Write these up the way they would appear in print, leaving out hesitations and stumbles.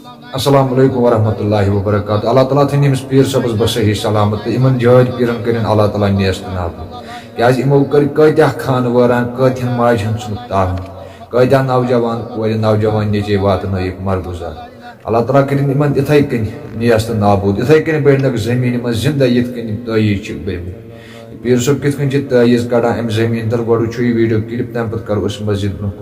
अस्सलाम वालेकुम वरहमतुल्लाहि वबरकातुहू। अल्लाह ताला थी इमस पीर सबस बसही सलामत इमन जज पीरन करें अल्लाह ताला नेस्त नाबूद क्या इमो कर कत्या खान वरान कथन माजन ताहन कत्या नौजवान कोर नौजवान नचे वातन मरगुजार अल्लाह ताला करें इमन इथे कन नेस्त नाबूद इथे कन बेड़नक जमीन में जिंदा ये तयीज पीर सब कित तयीज कड़ान अम जमीन तर गो वीडियो क्लिप तम पे करो मस्जिद ब्रोह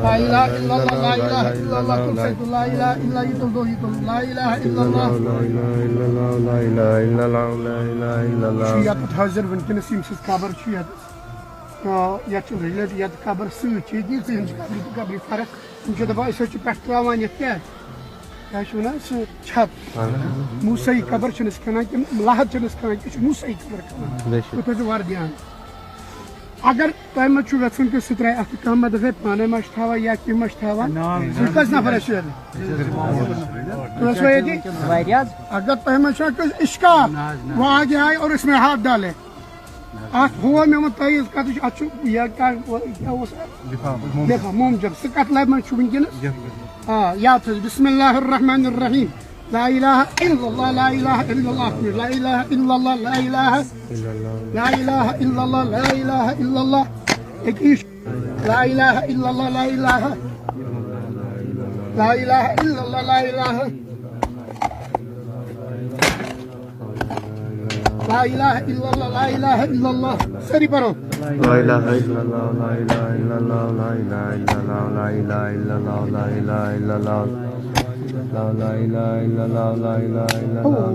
لا إله إلا الله لا إله إلا الله تلفت لا إله إلا يتلدوه لا إله إلا الله لا إله إلا الله لا إله إلا الله لا إله إلا الله شيات حاضر ونكنس يمسس قبر شيات يات رجلت يات قبر سوچ يدي زين قبر فرق انجا دبا اسوچ پٹراوان يت کیا کیا شونا چھپ موسی قبر چنس کنا کہ لاحت چنس کنا کہ موسی قبر کنا تو واردیان अगर तुम वेन कि सह अत कह दफे पाने महा या कि महा कस नफर अगर तुम इश्का वो आगे आए और इसमें हाथ डाले अत हुआ मे तयज कत देखा मोमजब सह कत लब वनकस याद बिस्मिल्लाहिर्रहमानिर्रहीम ला इलाहा इल्लल्लाह ला इलाहा इल्लल्लाह ला इलाहा इल्लल्लाह ला इलाहा इल्लल्लाह ला इलाहा इल्लल्लाह एक ला इलाहा इल्लल्लाह ला इलाहा इल्लल्लाह ला इलाहा इल्लल्लाह ला इलाहा इल्लल्लाह सरी पढ़ो ला इलाहा इल्लल्लाह ला इलाहा इल्लल्लाह ला इलाहा इल्लल्लाह ला इलाहा इल्लल्लाह ला इलाहा इल्लल्लाह لا لا إله إلا الله لا إله إلا الله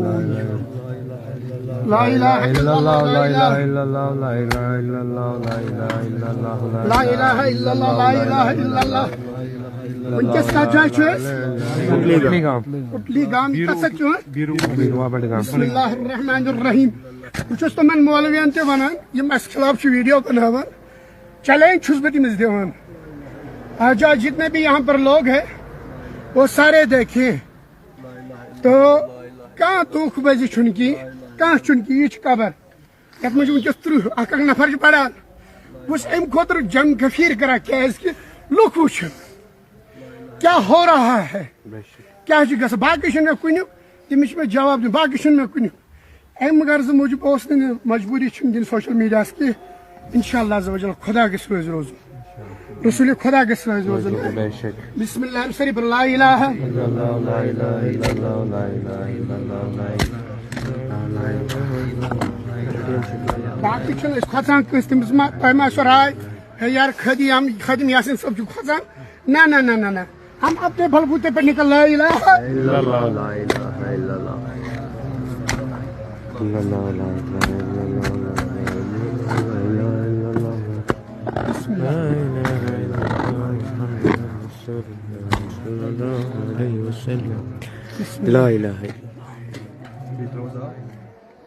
لا إله إلا الله لا إله إلا الله لا إله إلا الله لا إله إلا الله لا إله إلا الله لا إله إلا الله उनके साथ उटली गाम बिस्मिल्लाहिर्रहमानिर्रहीम बस तुम मौलवियन ते वनान यम अस खिलाफ वीडियो बनावान चैलेंज छुस बह तमिस दिवान आज जितने भी यहाँ पर लोग हैं वो सारे देखें तो कह दुख बजी चुनकी कह चुनकी यह कबर ये वनकस 30 अख नफर पड़ान बस अम खुद जंग गफीर करा क्या लुक वो क्या हो रहा है क्या बाकी मे कुन तमिस मे जवाब दिन बाकी मे कुन अम गर्ज मूजूब मजबूरी दिन सोशल मीडिया की इंशाअल्लाह खुदा गस रोज रोजन रसूल खुदा गस रोज रोजन बिस्मिल्लाह शरीफ ला इलाहा इल्लल्लाह ला इलाहा इल्लल्लाह ला इलाहा इल्लल्लाह ला इलाहा बाकी चल खसान कस तमिस मा तमा सराय है यार खदीम यासीन सब खसान ना ना ना ना ना हम अपने बलबूते पे निकल ला इलाहा इल्लल्लाह ला इलाहा इल्लल्लाह इल्लल्लाह ला इलाहा इल्लल्लाह ला لا إله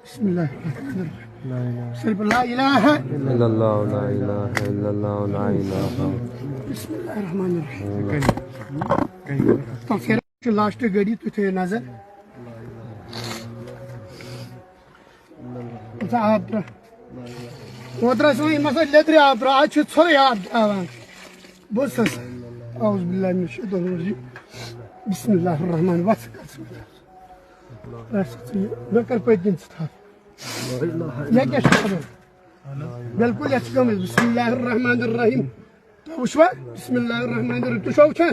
بسم الله لا إله إلا الله لا إله إلا الله لا إله بسم الله الرحمن الرحيم लास्ट गाड़ी तो थे नजर आप ओद्रा सो मसा लेद्रे आप आज छोरे आप बस औज़ बिल्लाहि मिनश शैतानिर रजीम बिस्मिल्लाहिर रहमानिर रहीम बेकर पे दिन था ये क्या शब्द बिल्कुल अच्छी कम बिस्मिल्लाहिर रहमानिर रहीम तो उशवा बिस्मिल्लाहिर रहमानिर रहीम तो शो छे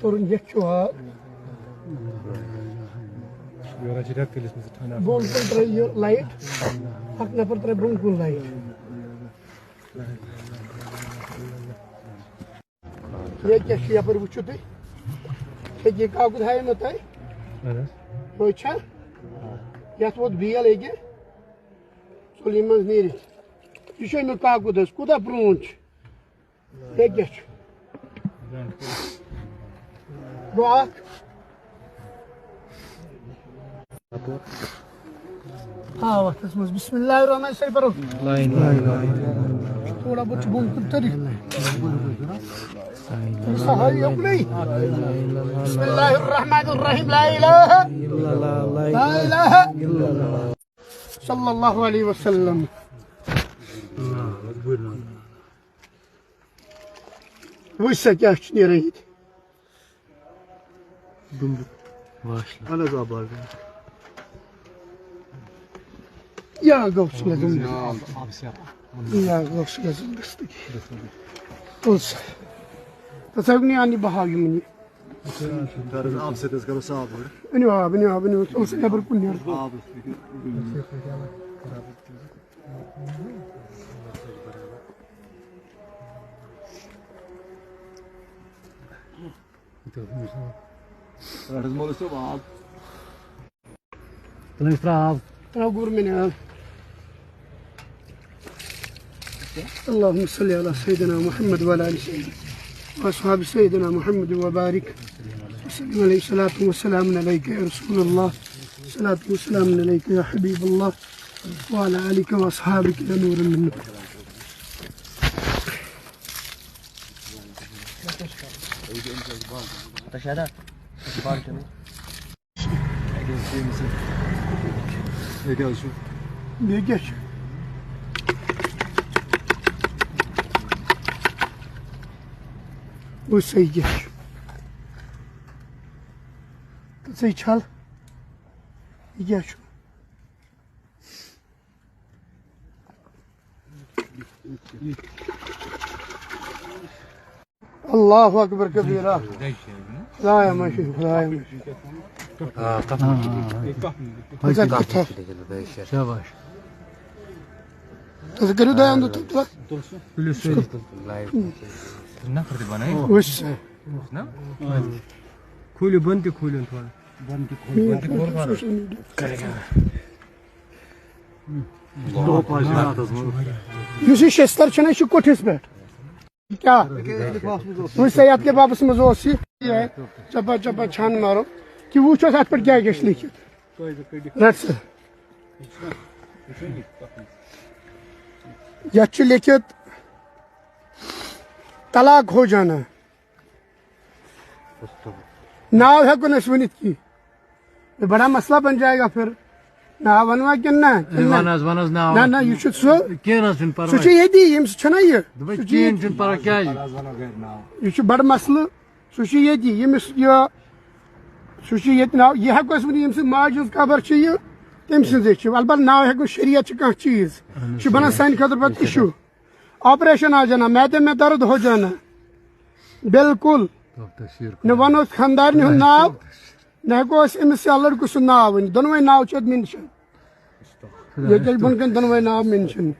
Sorun geçiyor. Bongkul try light, hak nafar try bongkul light. ये क्या शिया पर बुच्चू थे? ये कागज है ना ताई? रोचा? या तो बिया लेके? Suleiman नीरी. ये ना कागज है, कुदा प्रोंच. ये क्या? Bak. Ha, vakit Bismillahirrahmanirrahim. La ilahe illallah. थोड़ा बहुत बोल तरी सहाय अपनी बिस्मिल्लाहिर्रहमानिर्रहीम ला इलाहा इल्लल्लाह सल्लल्लाहु अलैहि वसल्लम वैसा क्या नहीं يا غوث لازم يا غوث لازم بس تصدقني اني بهاجي مني بني توصل قبل كل يوم أقول من هذا اللهم صل على سيدنا محمد وعلى آل سيدنا وأصحاب سيدنا محمد وبارك وسلم عليه الصلاة والسلام عليك يا رسول الله الصلاة والسلام عليك يا حبيب الله وعلى آلك وأصحابك يا نور من نور Geç. Bu sayı geç. Sayı çal. Geç. Allahu Ekber kebira. La ya maşi, la ya maşi. Yavaş. Tezgürü dayandı tuttular. نفرد بناي وش نعم كل بنتي كل انت Yüzü şestler çene şu kotes be. क्या मुझसे याद के वापस में जो सी है चपा चपा छान मारो कि वो चो साथ पर क्या है लिखित रट्स यच्छ लिखित तलाक हो जाना नाव है को नस्वनित की ये बड़ा मसला बन जाएगा फिर ना वनवा के ना ना ना ये शुद्ध सो सुची ये दी ये सुचना ये ये शुद्ध बड़ा मसला सुची ये दी ये मिस ये सुची ये ना ये है को इसमें ये मिस मार्जिन कवर चाहिए तेम से देखिए अलबत्त ना है को शरीयत का चीज शु बना साइन खतर बात इशू ऑपरेशन आ जाना मैदे में दर्द हो जाना बिल्कुल न वनो खानदार ने नाव न को इस लड़को सु नाव दोनों नाव चद मेंशन ये बनकन दोनों नाव मेंशन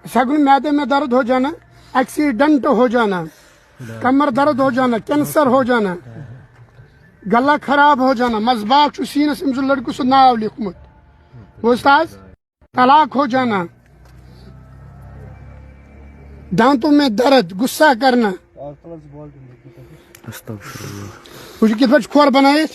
सगुन मैदे में दर्द हो जाना एक्सीडेंट हो जाना कमर दर्द हो जाना कैंसर हो जाना गला खराब हो जाना मजबाक सीनस इस लड़को सु नाव लिखमुत वो तलाक हो जाना दांतों में दर्द गुस्सा करना मुझे कितना खोर बनाए